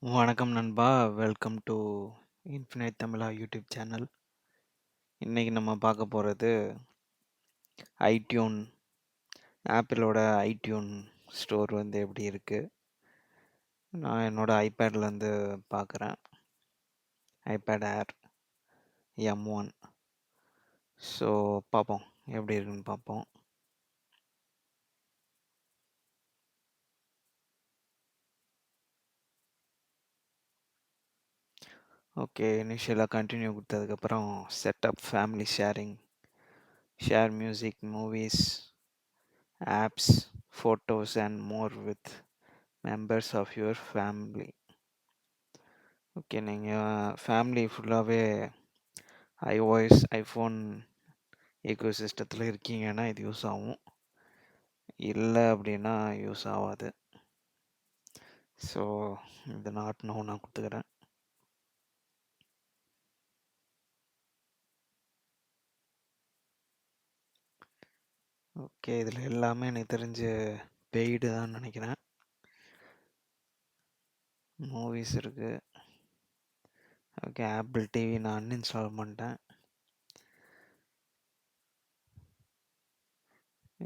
வணக்கம் நண்பா. Welcome to infinite Tamizha YouTube channel. இன்னைக்கு நம்ம பார்க்க போறது ஐடியூன் ஆப்பிளோட ஐடியூன் ஸ்டோர் வந்து எப்படி இருக்கு? நான் என்னோட ஐபேட்லேருந்து பார்க்குறேன். ஐபேட் ஏர் M1. ஸோ பார்ப்போம் எப்படி இருக்குன்னு பார்ப்போம். ஓகே, இனிஷியலாக கண்டினியூ கொடுத்ததுக்கப்புறம் setup family share music, movies, apps, photos and more with members of your family. Okay, நீங்கள் ஃபேமிலி ஃபுல்லாகவே iOS, ஐஃபோன் எக்கோசிஸ்டத்தில் இருக்கீங்கன்னா இது யூஸ் ஆகும். இல்லை அப்படின்னா யூஸ் ஆகாது. ஸோ இது நாட் நோ நான் கொடுத்துக்கிறேன். ஓகே, இதில் எல்லாமே எனக்கு தெரிஞ்சு பெய்டு தான் நினைக்கிறேன். மூவிஸ் இருக்குது. ஓகே, ஆப்பிள் டிவி நான் அன்இன்ஸ்டால் பண்ணிட்டேன்.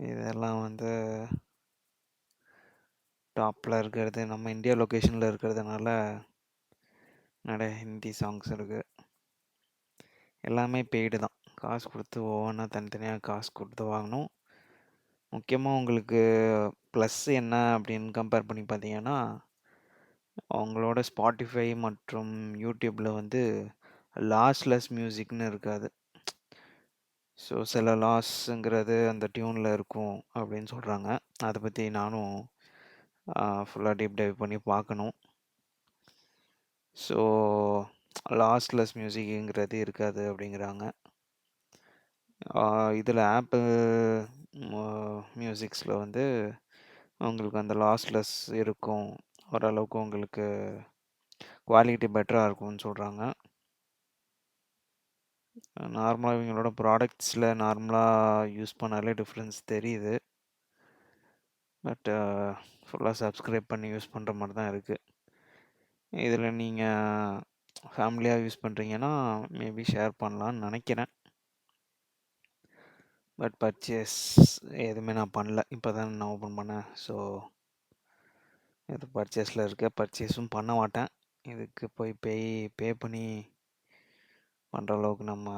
இதெல்லாம் வந்து டாப்பில் இருக்கிறது, நம்ம இந்தியா லொக்கேஷனில் இருக்கிறதுனால நிறைய ஹிந்தி சாங்ஸ் இருக்குது. எல்லாமே பெய்டு தான். காசு கொடுத்து ஒவ்வொன்றா தனித்தனியாக காசு கொடுத்து வாங்கணும். முக்கியமாக உங்களுக்கு ப்ளஸ் என்ன அப்படின்னு கம்பேர் பண்ணி பார்த்தீங்கன்னா, அவங்களோட ஸ்பாட்டிஃபை மற்றும் யூடியூப்பில் வந்து லாஸ்லெஸ் மியூசிக்னு இருக்காது. ஸோ சில லாஸ்ங்கிறது அந்த டியூனில் இருக்கும் அப்படின்னு சொல்கிறாங்க. அதை பற்றி நானும் ஃபுல்லாக டீப் டைவ் பண்ணி பார்க்கணும். ஸோ லாஸ்லெஸ் மியூசிக்குங்கிறது இருக்காது அப்படிங்கிறாங்க. இதில் ஆப்பிள் மியூசிக்ஸில் வந்து உங்களுக்கு அந்த லாஸ்லெஸ் இருக்கும். ஓரளவுக்கு உங்களுக்கு குவாலிட்டி பெட்டராக இருக்கும்னு சொல்கிறாங்க. நார்மலாக இவங்களோட ப்ராடக்ட்ஸில் நார்மலாக யூஸ் பண்ணாலே டிஃப்ரென்ஸ் தெரியுது. பட் ஃபுல்லாக சப்ஸ்கிரைப் பண்ணி யூஸ் பண்ணுற மாதிரி தான் இருக்குது. இதில் நீங்கள் ஃபேமிலியாக யூஸ் பண்ணுறீங்கன்னா மேபி ஷேர் பண்ணலான்னு நினைக்கிறேன். பட் பர்ச்சேஸ் எதுவுமே நான் பண்ணல. இப்போ தான் நான் ஓப்பன் பண்ணேன். ஸோ இது பர்ச்சேஸில் இருக்க, பர்ச்சேஸும் பண்ண மாட்டேன். இதுக்கு போய் பே பண்ணி பண்ணுற அளவுக்கு நம்ம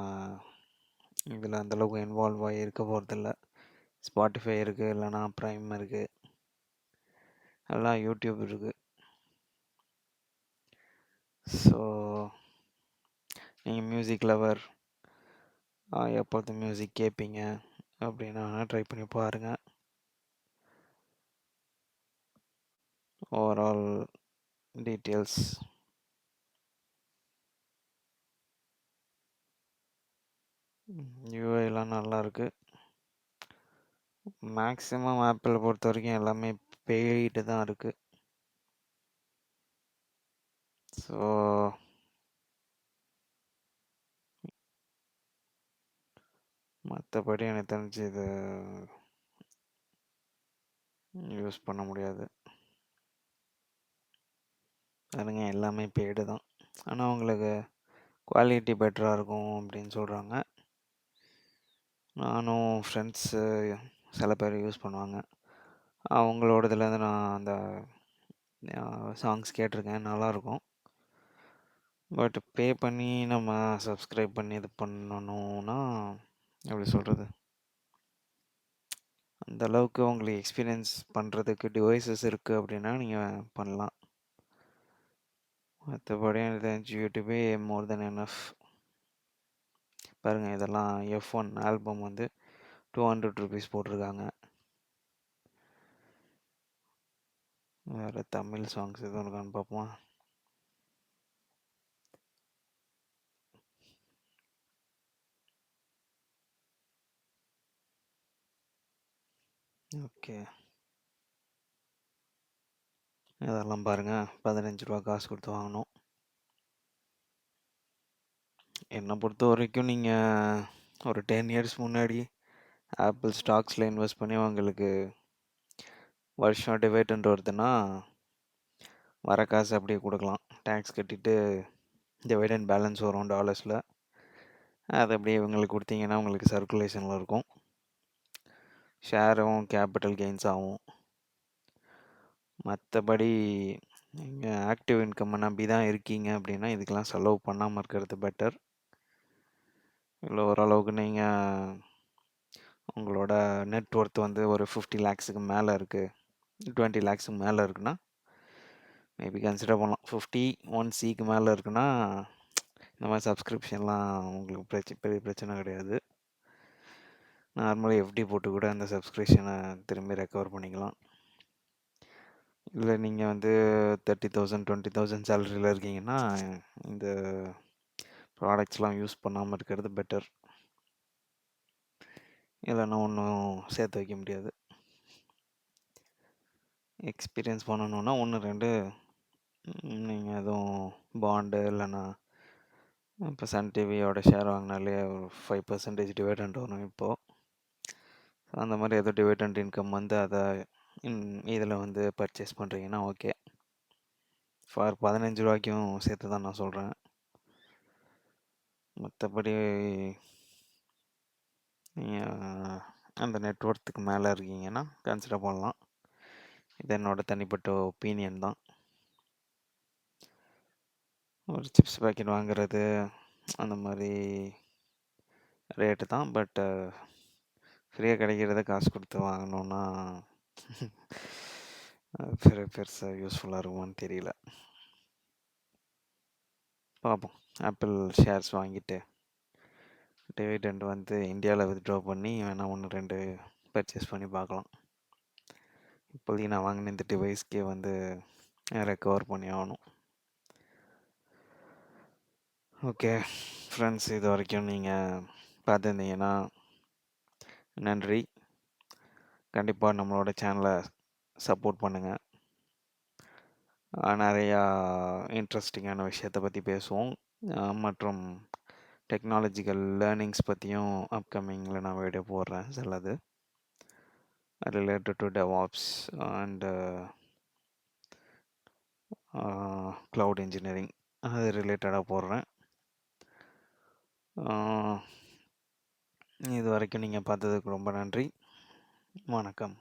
இதில் அந்தளவுக்கு இன்வால்வ் ஆகி இருக்க போகிறதில்ல. ஸ்பாட்டிஃபை இருக்குது, இல்லைனா ப்ரைம் இருக்குது, எல்லாம் யூடியூப் இருக்குது. ஸோ நீங்கள் மியூசிக் லவர், எப்போது மியூசிக் கேட்பீங்க அப்படின்னா ட்ரை பண்ணி பாருங்கள். ஓவரால் டீட்டெயில்ஸ் யூஐலாம் நல்லாயிருக்கு. மேக்ஸிமம் ஆப்பிள் பொறுத்த வரைக்கும் எல்லாமே பெய்டு தான் இருக்குது. ஸோ மற்றபடி எனக்கு தெரிஞ்சு இது யூஸ் பண்ண முடியாது. அதுங்க எல்லாமே பெய்டு தான். ஆனால் உங்களுக்கு குவாலிட்டி பெட்டராக இருக்கும் அப்படின்னு சொல்கிறாங்க. நானும் ஃப்ரெண்ட்ஸு சில பேர் யூஸ் பண்ணுவாங்க. அவங்களோடதுலேருந்து நான் அந்த சாங்ஸ் கேட்டிருக்கேன், நல்லாயிருக்கும். பட் பே பண்ணி நம்ம சப்ஸ்கிரைப் பண்ணி இது பண்ணணுன்னா எப்படி சொல்கிறது, அந்தளவுக்கு உங்களுக்கு எக்ஸ்பீரியன்ஸ் பண்ணுறதுக்கு டிவைசஸ் இருக்குது அப்படின்னா நீங்கள் பண்ணலாம். மற்றபடி எனக்கு தெரிஞ்சு யூடியூபே மோர் தென் எனஃப். பாருங்கள், இதெல்லாம் F1 ஆல்பம் வந்து 200 ருபீஸ் போட்டிருக்காங்க. வேறு தமிழ் சாங்ஸ் எதுவும் இருக்கான்னு பார்ப்போம். ஓகே, இதெல்லாம் பாருங்கள், 15 ரூபா காசு கொடுத்து வாங்கணும். என்னை பொறுத்த வரைக்கும் நீங்கள் ஒரு 10 இயர்ஸ் முன்னாடி ஆப்பிள் ஸ்டாக்ஸில் இன்வெஸ்ட் பண்ணி உங்களுக்கு வருஷம் டிவைடண்ட் வருதுன்னா வர காசு அப்படியே கொடுக்கலாம். டேக்ஸ் கட்டிட்டு டிவைட் அண்ட் பேலன்ஸ் வரும் டாலர்ஸில். அது அப்படியே இவங்களுக்கு கொடுத்தீங்கன்னா உங்களுக்கு சர்க்குலேஷனில் இருக்கும். ஷேரும் கேபிட்டல் கெயின்ஸ் ஆகும். மற்றபடி நீங்கள் ஆக்டிவ் இன்கம் நம்பி தான் இருக்கீங்க அப்படின்னா இதுக்கெல்லாம் செலவு பண்ணாமல் இருக்கிறது பெட்டர். இல்லை ஓரளவுக்கு நீங்கள் உங்களோட நெட் ஒர்த் வந்து ஒரு 50 லேக்ஸுக்கு மேலே இருக்குது, 20 லேக்ஸுக்கு மேலே இருக்குன்னா மேபி கன்சிடர் பண்ணலாம். 51 மேலே இருக்குன்னா இந்த மாதிரி சப்ஸ்கிரிப்ஷன்லாம் உங்களுக்கு பெரிய பிரச்சனை கிடையாது. நார்மலாக எஃப்டி போட்டு கூட அந்த சப்ஸ்கிரிப்ஷனை திரும்பி ரெக்கவர் பண்ணிக்கலாம். இல்லை நீங்கள் வந்து 30,000 20,000 சேலரியில் இருக்கீங்கன்னா இந்த ப்ராடக்ட்ஸ்லாம் யூஸ் பண்ணாமல் இருக்கிறது பெட்டர். இல்லைன்னா ஒன்றும் சேர்த்து வைக்க முடியாது. எக்ஸ்பீரியன்ஸ் பண்ணணுன்னா 1 2 நீங்கள் எதுவும் பாண்டு இல்லைன்னா இப்போ சன் டிவியோட ஷேர் வாங்கினாலே ஒரு 5% டிவிடெண்ட் வரும் இப்போது. அந்த மாதிரி ஏதோ டிவிடெண்ட் இன்கம் வந்து அதை இதில் வந்து பர்ச்சேஸ் பண்ணுறீங்கன்னா ஓகே. ஃபார் 15 ரூபாய்க்கும் சேர்த்து தான் நான் சொல்கிறேன். மற்றபடி நீங்கள் அந்த நெட்ஒர்த்துக்கு மேலே இருக்கீங்கன்னா கன்சிடர் பண்ணலாம். இது என்னோடய தனிப்பட்ட ஒப்பீனியன் தான். ஒரு சிப்ஸ் பேக்கெட் வாங்குறது அந்த மாதிரி ரேட்டு தான். பட் ஃப்ரீயாக கிடைக்கிறத காசு கொடுத்து வாங்கினோன்னா பெருசாக யூஸ்ஃபுல்லாக இருக்குமான்னு தெரியல. பார்ப்போம். ஆப்பிள் ஷேர்ஸ் வாங்கிட்டு டிவிடெண்ட் வந்து இந்தியாவில் வித்ட்ரா பண்ணி வேணால் 1 2 பர்ச்சேஸ் பண்ணி பார்க்கலாம். இப்போதைக்கு நான் வாங்கின இந்த டிவைஸ்க்கே வந்து ரெக்கவர் பண்ணி ஆகணும். ஓகே ஃப்ரெண்ட்ஸ், இது வரைக்கும் நீங்கள் பார்த்துருந்தீங்கன்னா நன்றி. கண்டிப்பாக நம்மளோட சேனலை சப்போர்ட் பண்ணுங்கள். நிறையா இன்ட்ரெஸ்டிங்கான விஷயத்தை பற்றி பேசுவோம். மற்றும் டெக்னாலஜிக்கல் லேர்னிங்ஸ் பற்றியும் அப்கமிங்கில் நான் வீடியோ போடுறேன் சிலது related to DevOps and cloud engineering அது ரிலேட்டடாக போடுறேன். இது வரைக்கும் நீங்கள் பார்த்ததுக்கு ரொம்ப நன்றி. வணக்கம்.